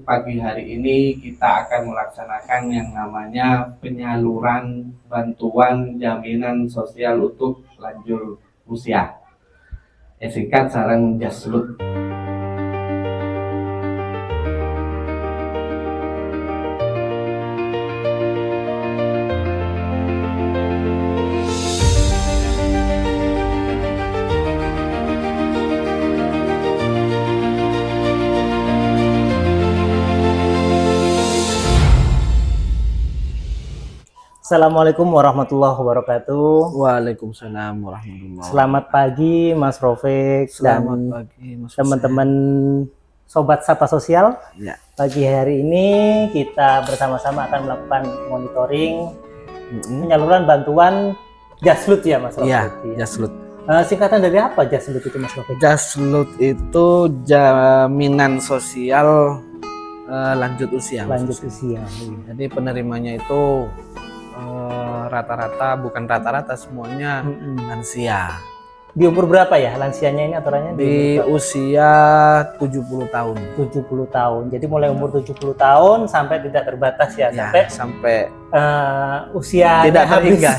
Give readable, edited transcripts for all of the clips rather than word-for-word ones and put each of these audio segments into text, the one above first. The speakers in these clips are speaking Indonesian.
Pagi hari ini kita akan melaksanakan yang namanya penyaluran bantuan jaminan sosial untuk lanjut usia. Singkat sarang Jaslut. Assalamualaikum warahmatullahi wabarakatuh. Waalaikumsalam warahmatullahi wabarakatuh. Selamat pagi Mas Rofik dan pagi Mas teman-teman Sobat Sapa Sosial. Ya. Pagi hari ini kita bersama-sama akan melakukan monitoring penyaluran bantuan Jaslut ya Mas Rofik. Iya, Jaslut. Singkatan dari apa Jaslut itu Mas Rofik? Jaslut itu jaminan sosial lanjut usia. Lanjut usia. Jadi penerimanya itu rata-rata, bukan rata-rata, semuanya lansia. Di umur berapa ya lansianya ini aturannya? Di usia 70 tahun. 70 tahun. Jadi mulai umur 70 tahun sampai tidak terbatas ya, sampai usia tidak terhingga.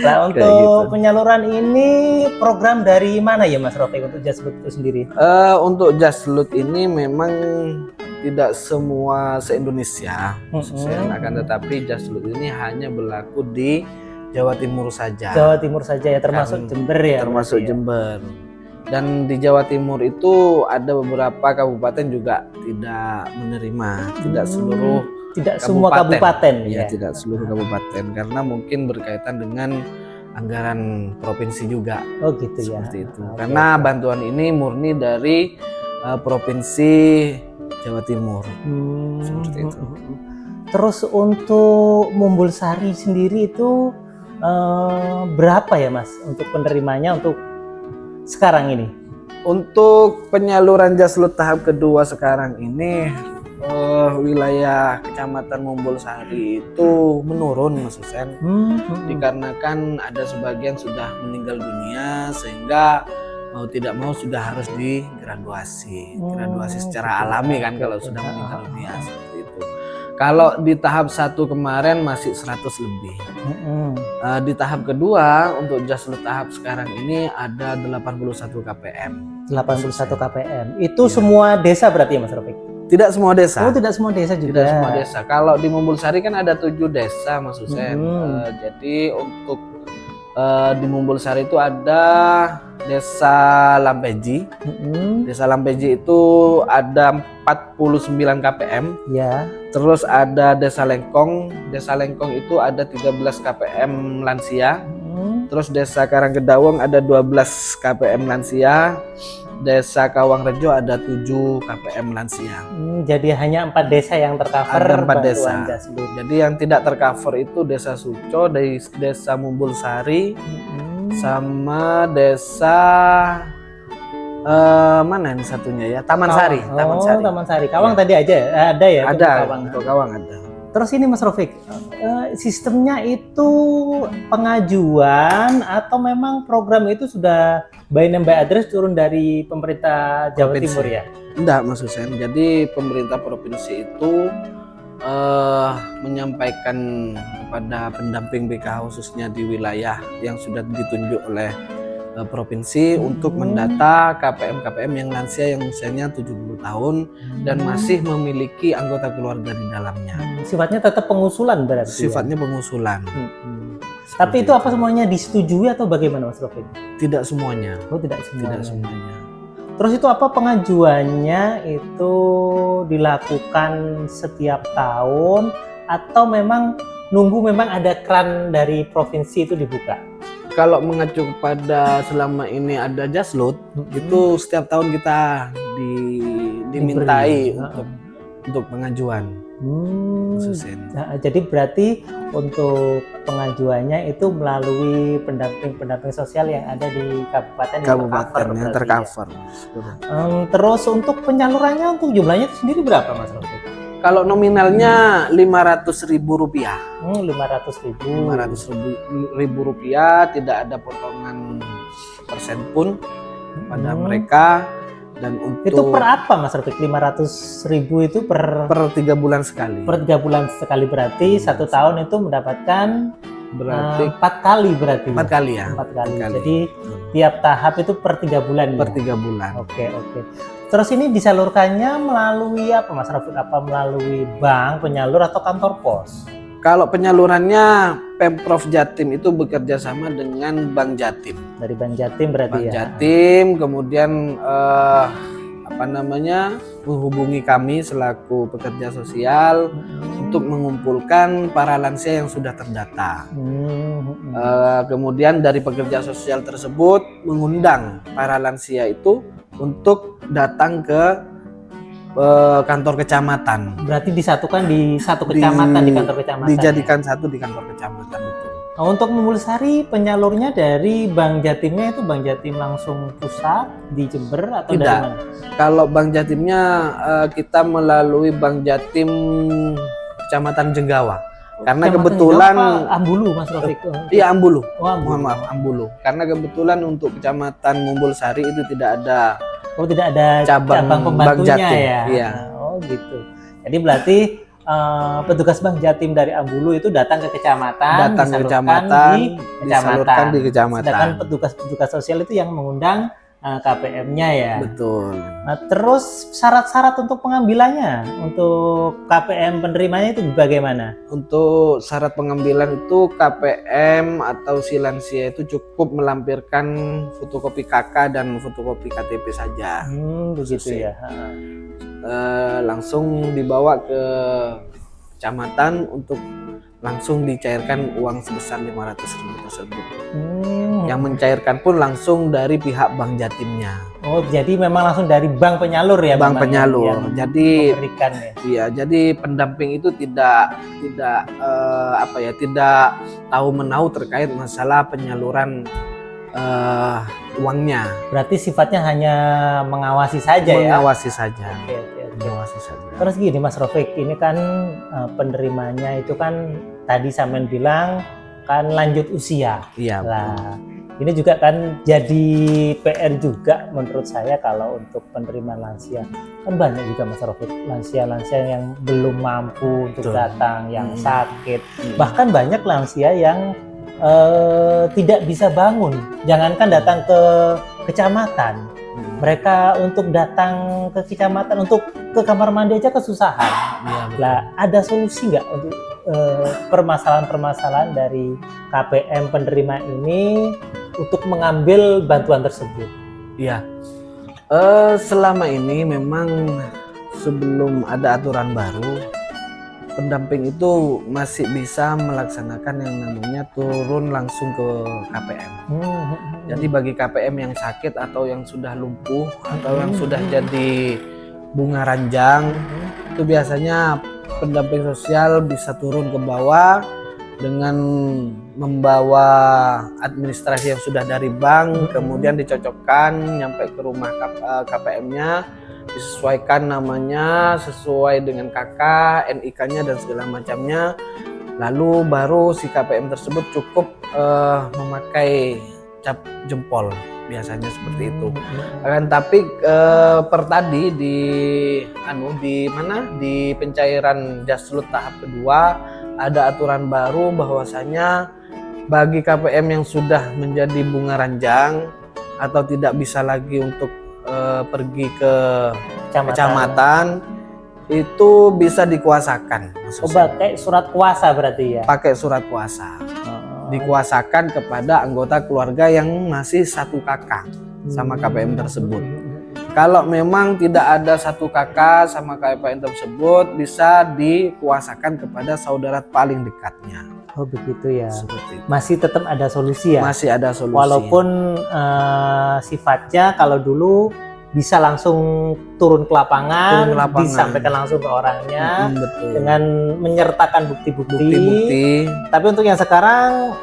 Nah, untuk penyaluran ini program dari mana ya Mas Rofik untuk Jaslut itu sendiri? Untuk Jaslut ini memang tidak semua se-Indonesia, akan tetapi Jaslut ini hanya berlaku di Jawa Timur saja. Jawa Timur saja ya, termasuk Jember ya? Termasuk Jember. Dan di Jawa Timur itu ada beberapa kabupaten juga tidak menerima, tidak seluruh. Tidak semua kabupaten ya, tidak seluruh kabupaten karena mungkin berkaitan dengan anggaran provinsi juga. Oh gitu ya. Seperti itu. Karena bantuan ini murni dari provinsi Jawa Timur. Seperti itu. Terus untuk Mumbul Sari sendiri itu berapa ya Mas untuk penerimanya untuk sekarang ini? Untuk penyaluran Jaslut tahap kedua sekarang ini wilayah Kecamatan Mumbul Sari itu menurun Mas Husen, dikarenakan ada sebagian sudah meninggal dunia sehingga mau tidak mau sudah harus digraduasi, secara alami kan kalau sudah meninggal dunia seperti itu. Kalau di tahap 1 kemarin masih 100 lebih. Di tahap kedua untuk Jaslut tahap sekarang ini ada 81 KPM. 81 KPM. Itu semua desa berarti ya Mas Rofik? Tidak semua desa. Oh, tidak semua desa juga. Tidak semua desa. Kalau di Mumbul Sari kan ada 7 desa Mas Husen. Jadi untuk di Mumbul Sari itu ada Desa Lampeji. Desa Lampeji itu ada 49 KPM. Ya. Terus ada Desa Lengkong. Desa Lengkong itu ada 13 KPM lansia. Terus Desa Karangkedawang ada 12 KPM lansia. Desa Kawangrejo ada 7 KPM lansia. Jadi hanya 4 desa yang tercover. Ada 4 desa. Jaslut. Jadi yang tidak tercover itu Desa Suco, Desa Mumbul Sari, sama Desa mana ini satunya ya? Taman Sari. Taman Sari. Kawang tadi aja ada ya? Ada. Untuk Kawang ada. Terus ini Mas Rofik, sistemnya itu pengajuan atau memang program itu sudah by name by address turun dari pemerintah Jawa Timur ya? Enggak Mas Husen, jadi pemerintah provinsi itu menyampaikan kepada pendamping BK khususnya di wilayah yang sudah ditunjuk oleh provinsi untuk mendata KPM-KPM yang lansia yang usianya 70 tahun dan masih memiliki anggota keluarga di dalamnya. Sifatnya tetap pengusulan berarti? Sifatnya pengusulan. Tapi itu apa semuanya disetujui atau bagaimana Mas Rofik? Tidak semuanya. Oh tidak semuanya. Tidak semuanya. Terus itu apa pengajuannya itu dilakukan setiap tahun atau memang nunggu memang ada keran dari provinsi itu dibuka? Kalau mengacu kepada selama ini ada Jaslut, itu setiap tahun kita dimintai untuk pengajuan. Nah, jadi berarti untuk pengajuannya itu melalui pendamping sosial yang ada di kabupaten yang tercover. Terus untuk penyalurannya untuk jumlahnya itu sendiri berapa Mas Rofik? Kalau nominalnya Rp500.000. 500.000 rupiah, tidak ada potongan persen pun pada mereka. Dan untuk Itu per apa Mas Rafiq? 500.000 itu per 3 bulan sekali. per 3 bulan sekali, berarti 1 tahun itu mendapatkan Berarti 4 kali berarti. 4 kali ya. 4 kali. 4 kali. Jadi Betul. tiap tahap itu per 3 bulan Per ya? 3 bulan. Oke. Terus ini disalurkannya melalui apa Mas Rafiq? Apa melalui bank, penyalur atau kantor pos? Kalau penyalurannya Pemprov Jatim itu bekerja sama dengan Bank Jatim. Dari Bank Jatim berarti Bank ya? Jatim kemudian menghubungi kami selaku pekerja sosial untuk mengumpulkan para lansia yang sudah terdata. Kemudian dari pekerja sosial tersebut mengundang para lansia itu untuk datang ke kantor kecamatan. Berarti disatukan di satu kecamatan, di kantor kecamatan. Dijadikan satu di kantor kecamatan, betul. Nah, untuk Mumbulsari penyalurnya dari Bank Jatimnya itu Bank Jatim langsung pusat di Jember atau Tidak. dari mana? Kalau Bank Jatimnya kita melalui Bank Jatim Kecamatan Jenggawa. Karena Kecamatan kebetulan Jenggawa apa? Ambulu Mas Rafiq. Iya, Ambulu. Oh, Ambulu. Mohon maaf, Ambulu. Karena kebetulan untuk Kecamatan Mumbulsari itu tidak ada Oh, tidak ada cabang pembantunya Bank Jatim, ya? iya. Oh gitu. Jadi berarti petugas Bank Jatim dari Ambulu itu datang ke kecamatan, datang ke disalurkan kecamatan, di disalurkan di kecamatan. Sedangkan petugas sosial itu yang mengundang KPM-nya ya. Betul. Nah, terus syarat-syarat untuk pengambilannya, untuk KPM penerimanya itu bagaimana? Untuk syarat pengambilan itu KPM atau si lansia itu cukup melampirkan fotokopi KK dan fotokopi KTP saja. Begitu Selesai. ya. Langsung dibawa ke kecamatan untuk langsung dicairkan uang sebesar 500.000 tersebut. Yang mencairkan pun langsung dari pihak Bank Jatimnya. Oh, jadi memang langsung dari bank penyalur ya? Bank memang penyalur. yang Jadi memberikan ya. iya, jadi pendamping itu tidak tidak tahu menahu terkait masalah penyaluran uangnya. Berarti sifatnya hanya mengawasi saja ya? Mengawasi saja. Oke. Mengawasi saja. Terus gini Mas Rafiq, ini kan penerimanya itu kan tadi sampean bilang kan lanjut usia. Iya. Lah, ini juga kan jadi PR juga menurut saya kalau untuk penerimaan lansia. Kan banyak juga Mas Rafiq, lansia-lansia yang belum mampu untuk Betul. datang, yang sakit. Bahkan banyak lansia yang tidak bisa bangun. Jangankan datang ke kecamatan. Mereka untuk datang ke kecamatan, untuk ke kamar mandi aja kesusahan. Iya, betul. Lah, ada solusi nggak untuk permasalahan-permasalahan dari KPM penerima ini untuk mengambil bantuan tersebut? Iya. Selama ini memang sebelum ada aturan baru, pendamping itu masih bisa melaksanakan yang namanya turun langsung ke KPM. Jadi bagi KPM yang sakit atau yang sudah lumpuh atau yang sudah jadi bunga ranjang, itu biasanya pendamping sosial bisa turun ke bawah dengan membawa administrasi yang sudah dari bank, kemudian dicocokkan nyampe ke rumah KPM-nya, disesuaikan namanya sesuai dengan KK, NIK-nya dan segala macamnya. Lalu baru si KPM tersebut cukup memakai cap jempol, biasanya seperti itu. Akan tapi per tadi di pencairan Jaslut tahap kedua ada aturan baru bahwasanya bagi KPM yang sudah menjadi bunga ranjang atau tidak bisa lagi untuk pergi ke kecamatan itu bisa dikuasakan. Oh, pakai surat kuasa berarti ya? Pakai surat kuasa. Dikuasakan kepada anggota keluarga yang masih satu kakak sama KPM tersebut. Kalau memang tidak ada satu kakak sama KPM tersebut, bisa dikuasakan kepada saudara paling dekatnya. Oh begitu ya. Seperti itu. Masih tetap ada solusi ya? Masih ada solusi. Walaupun sifatnya kalau dulu bisa langsung turun ke lapangan, disampaikan langsung ke orangnya betul. dengan menyertakan bukti-bukti. Tapi untuk yang sekarang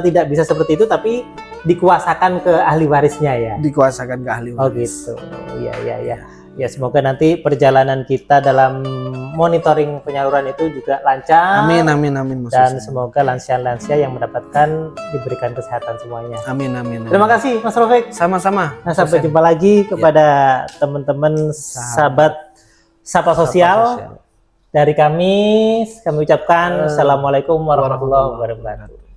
tidak bisa seperti itu, tapi dikuasakan ke ahli warisnya ya. Dikuasakan ke ahli waris. Oh gitu. Ya. Ya semoga nanti perjalanan kita dalam monitoring penyaluran itu juga lancar. Amin amin amin Mas Dan Husein. semoga lansia-lansia yang mendapatkan diberikan kesehatan semuanya. Amin amin. Terima kasih Mas Rafiq. Sama-sama. Nah, sampai Husein. jumpa lagi kepada teman-teman sahabat Sapa Sosial. Dari kami ucapkan Assalamualaikum warahmatullahi wabarakatuh.